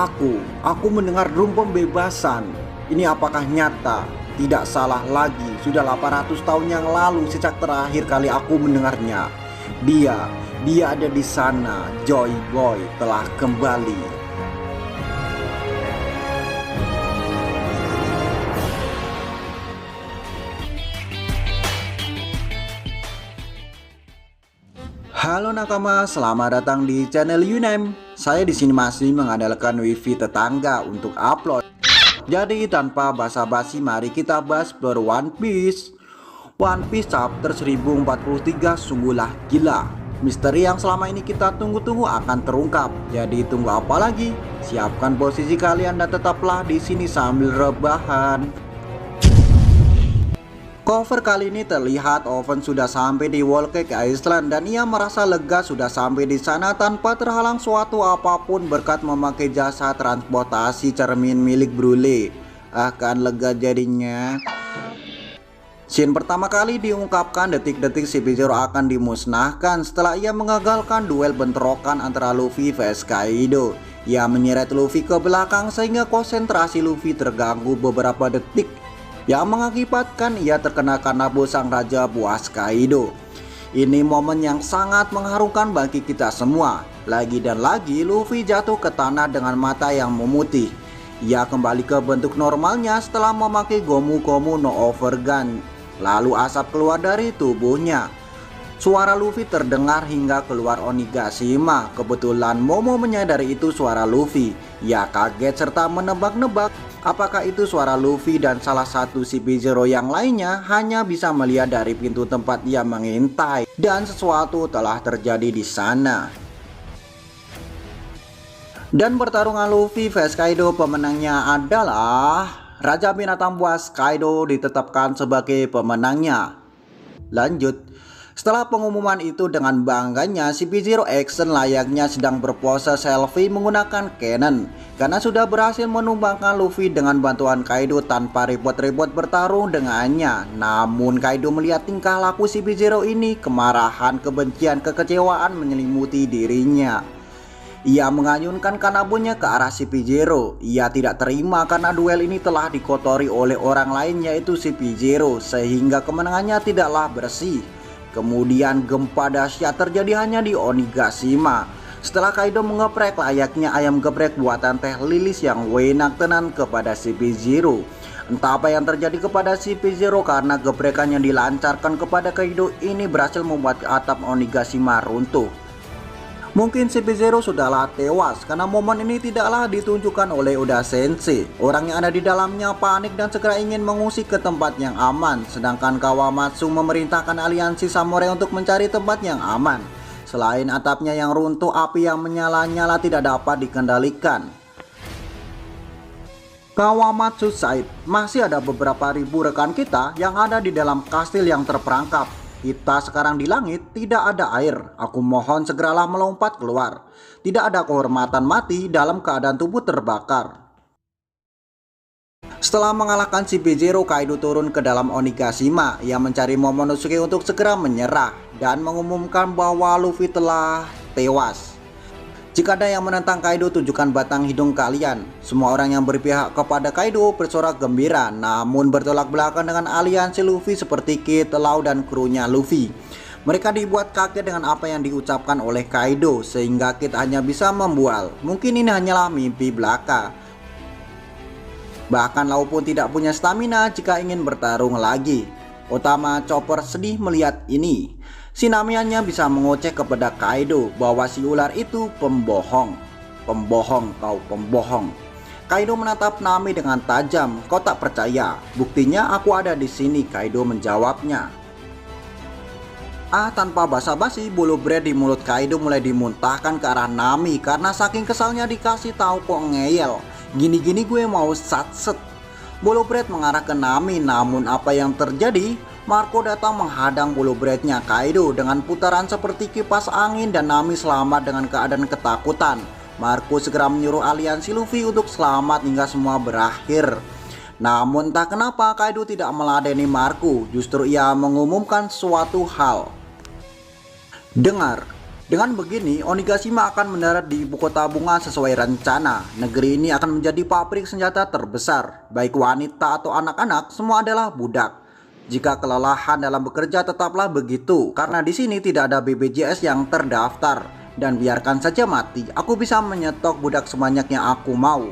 Aku mendengar drum pembebasan. Ini apakah nyata? Tidak salah lagi, sudah 800 tahun yang lalu sejak terakhir kali aku mendengarnya. Dia ada di sana. Joy Boy telah kembali. Halo nakama, selamat datang di channel Yunem. Saya di sini masih mengandalkan wifi tetangga untuk upload. Jadi tanpa basa-basi, mari kita bahas One Piece. One Piece chapter 1043 sungguhlah gila. Misteri yang selama ini kita tunggu-tunggu akan terungkap. Jadi tunggu apa lagi? Siapkan posisi kalian dan tetaplah di sini sambil rebahan. Cover kali ini terlihat Oven sudah sampai di Whole Cake Island dan ia merasa lega sudah sampai di sana tanpa terhalang suatu apapun berkat memakai jasa transportasi cermin milik Brule. Akan lega jadinya. Scene pertama kali diungkapkan detik-detik CP0 akan dimusnahkan setelah ia mengagalkan duel bentrokan antara Luffy vs Kaido. Ia menyeret Luffy ke belakang sehingga konsentrasi Luffy terganggu beberapa detik, yang mengakibatkan ia terkena kanabo sang raja buas Kaido. Ini momen yang sangat mengharukan bagi kita semua. Lagi dan lagi Luffy jatuh ke tanah dengan mata yang memutih. Ia kembali ke bentuk normalnya setelah memakai Gomu Gomu no Overgun. Lalu asap keluar dari tubuhnya. Suara Luffy terdengar hingga keluar Onigashima. Kebetulan Momo menyadari itu suara Luffy. Ia kaget serta menebak-nebak apakah itu suara Luffy, dan salah satu CP0 yang lainnya hanya bisa melihat dari pintu tempat ia mengintai. Dan sesuatu telah terjadi di sana. Dan pertarungan Luffy vs Kaido, pemenangnya adalah Raja Binatang Buas Kaido ditetapkan sebagai pemenangnya. Lanjut. Setelah pengumuman itu, dengan bangganya CP0 Action layaknya sedang berpose selfie menggunakan Canon karena sudah berhasil menumbangkan Luffy dengan bantuan Kaido tanpa repot-repot bertarung dengannya. Namun Kaido melihat tingkah laku CP0 ini, kemarahan, kebencian, kekecewaan menyelimuti dirinya. Ia mengayunkan kanabonya ke arah CP0. Ia tidak terima karena duel ini telah dikotori oleh orang lain yaitu CP0 sehingga kemenangannya tidaklah bersih. Kemudian gempa dahsyat terjadi hanya di Onigashima. Setelah Kaido mengeprek layaknya ayam geprek buatan Teh Lilis yang enak tenan kepada CP0. Entah apa yang terjadi kepada CP0 karena geprekan yang dilancarkan kepada Kaido ini berhasil membuat atap Onigashima runtuh. Mungkin CP0 sudahlah tewas karena momen ini tidaklah ditunjukkan oleh Oda Sensei. Orang yang ada di dalamnya panik dan segera ingin mengungsi ke tempat yang aman, sedangkan Kawamatsu memerintahkan aliansi samurai untuk mencari tempat yang aman. Selain atapnya yang runtuh, api yang menyala-nyala tidak dapat dikendalikan. Kawamatsu Side, masih ada beberapa ribu rekan kita yang ada di dalam kastil yang terperangkap. Kita sekarang di langit, tidak ada air. Aku mohon segeralah melompat keluar. Tidak ada kehormatan mati dalam keadaan tubuh terbakar. Setelah mengalahkan CP0, Kaido turun ke dalam Onigashima. Ia mencari Momonosuke untuk segera menyerah dan mengumumkan bahwa Luffy telah tewas. Jika ada yang menentang Kaido, tunjukkan batang hidung kalian. Semua orang yang berpihak kepada Kaido bersorak gembira, namun bertolak belakang dengan aliansi Luffy seperti Kid, Lau, dan krunya Luffy. Mereka dibuat kaget dengan apa yang diucapkan oleh Kaido, sehingga Kid hanya bisa membual. Mungkin ini hanyalah mimpi belaka. Bahkan Lau pun tidak punya stamina jika ingin bertarung lagi. Utama Chopper sedih melihat ini. Si Namiannya bisa mengoceh kepada Kaido bahwa si ular itu pembohong. Pembohong, kau pembohong. Kaido menatap Nami dengan tajam. Kau tak percaya? Buktinya aku ada di sini, Kaido menjawabnya. Tanpa basa-basi, bulu bread di mulut Kaido mulai dimuntahkan ke arah Nami karena saking kesalnya dikasih tahu kok ngeyel. Gini-gini gue mau satset. Bulu bread mengarah ke Nami, namun apa yang terjadi? Marco datang menghadang bulu breadnya Kaido dengan putaran seperti kipas angin dan Nami selamat dengan keadaan ketakutan. Marco segera menyuruh aliansi Luffy untuk selamat hingga semua berakhir. Namun entah kenapa Kaido tidak meladeni Marco, justru ia mengumumkan suatu hal. Dengar, Dengan begini, Onigashima akan mendarat di ibu kota bunga sesuai rencana. Negeri ini akan menjadi pabrik senjata terbesar. Baik wanita atau anak-anak, semua adalah budak. Jika kelelahan dalam bekerja, tetaplah begitu. Karena di sini tidak ada BPJS yang terdaftar. Dan biarkan saja mati, aku bisa menyetok budak sebanyak yang aku mau.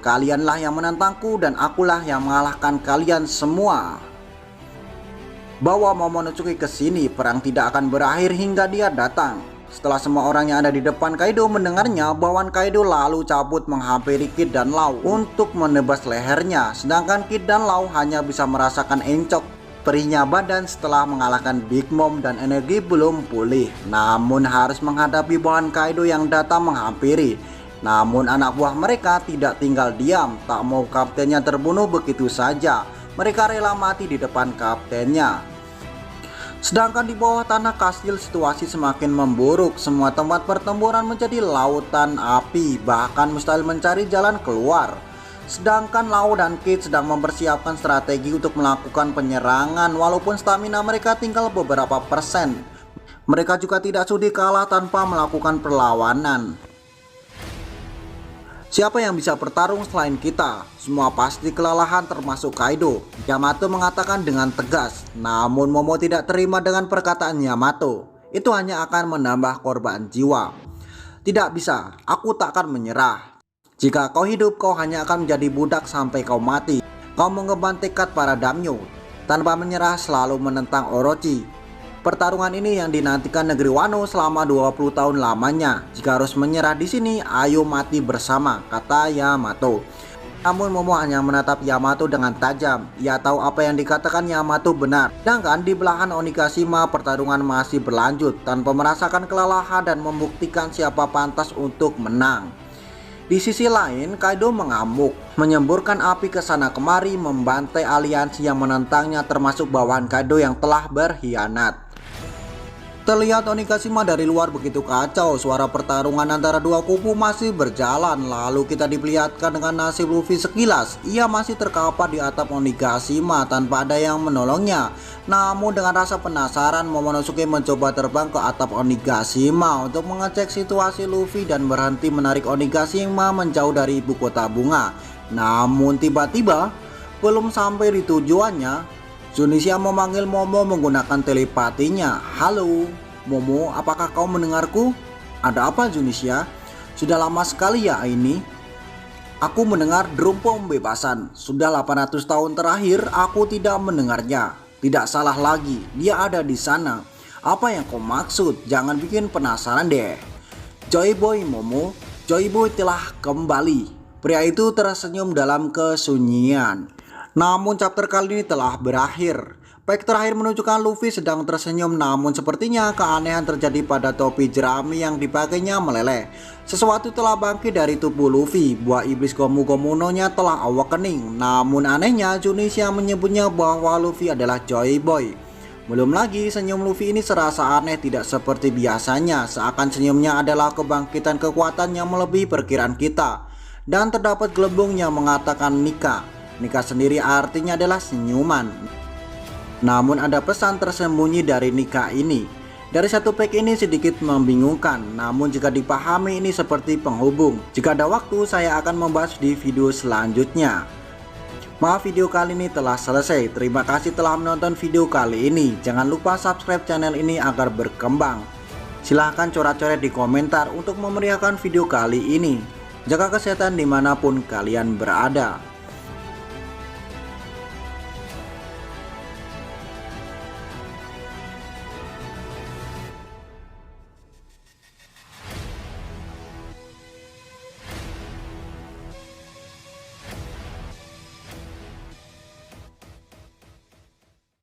Kalianlah yang menantangku dan akulah yang mengalahkan kalian semua. Bawa Momonosuke ke sini, perang tidak akan berakhir hingga dia datang. Setelah semua orang yang ada di depan Kaido mendengarnya, bawahan Kaido lalu cabut menghampiri Kid dan Law untuk menebas lehernya. Sedangkan Kid dan Law hanya bisa merasakan encok perihnya badan setelah mengalahkan Big Mom dan energi belum pulih. Namun harus menghadapi bawahan Kaido yang datang menghampiri. Namun anak buah mereka tidak tinggal diam, tak mau kaptennya terbunuh begitu saja. Mereka rela mati di depan kaptennya. Sedangkan di bawah tanah kastil situasi semakin memburuk. Semua tempat pertempuran menjadi lautan api, bahkan mustahil mencari jalan keluar. Sedangkan Law dan Kid sedang mempersiapkan strategi untuk melakukan penyerangan. Walaupun stamina mereka tinggal beberapa persen, mereka juga tidak sudi kalah tanpa melakukan perlawanan. Siapa yang bisa bertarung selain kita? Semua pasti kelelahan termasuk Kaido. Yamato mengatakan dengan tegas. Namun Momo tidak terima dengan perkataan Yamato. Itu hanya akan menambah korban jiwa. Tidak bisa, aku tak akan menyerah. Jika kau hidup, kau hanya akan menjadi budak sampai kau mati. Kau mengemban tekad para daimyo. Tanpa menyerah selalu menentang Orochi. Pertarungan ini yang dinantikan negeri Wano selama 20 tahun lamanya. Jika harus menyerah di sini, ayo mati bersama, kata Yamato. Namun Momo hanya menatap Yamato dengan tajam. Ia tahu apa yang dikatakan Yamato benar. Sedangkan di belahan Onigashima pertarungan masih berlanjut tanpa merasakan kelelahan dan membuktikan siapa pantas untuk menang. Di sisi lain, Kaido mengamuk, menyemburkan api ke sana kemari, membantai aliansi yang menentangnya termasuk bawahan Kaido yang telah berkhianat. Terlihat Onigashima dari luar begitu kacau. Suara pertarungan antara dua kubu masih berjalan. Lalu kita diperlihatkan dengan nasib Luffy sekilas. Ia masih terkapar di atap Onigashima tanpa ada yang menolongnya. Namun dengan rasa penasaran, Momonosuke mencoba terbang ke atap Onigashima untuk mengecek situasi Luffy dan berhenti menarik Onigashima menjauh dari ibu kota bunga. Namun tiba-tiba, belum sampai di tujuannya, Zunisha memanggil Momo menggunakan telepatinya. Halo, Momo, apakah kau mendengarku? Ada apa, Zunisha? Sudah lama sekali ya ini. Aku mendengar drum pembebasan. Sudah 800 tahun terakhir aku tidak mendengarnya. Tidak salah lagi, dia ada di sana. Apa yang kau maksud? Jangan bikin penasaran deh. Joy Boy Momo, Joy Boy telah kembali. Pria itu tersenyum dalam kesunyian. Namun chapter kali ini telah berakhir. Page terakhir menunjukkan Luffy sedang tersenyum, namun sepertinya keanehan terjadi pada topi jerami yang dipakainya meleleh. Sesuatu telah bangkit dari tubuh Luffy. Buah iblis Gomu Gomu-no-nya telah awakening. Namun anehnya Zunisha menyebutnya bahwa Luffy adalah Joy Boy. Belum lagi senyum Luffy ini serasa aneh, tidak seperti biasanya. Seakan senyumnya adalah kebangkitan kekuatan yang melebihi perkiraan kita. Dan terdapat gelembung yang mengatakan Nika. Nika sendiri artinya adalah senyuman. Namun ada pesan tersembunyi dari Nika ini. Dari satu page ini sedikit membingungkan, namun jika dipahami ini seperti penghubung. Jika ada waktu saya akan membahas di video selanjutnya. Maaf, video kali ini telah selesai. Terima kasih telah menonton video kali ini. Jangan lupa subscribe channel ini agar berkembang. Silahkan coret-coret di komentar untuk memeriahkan video kali ini. Jaga kesehatan dimanapun kalian berada.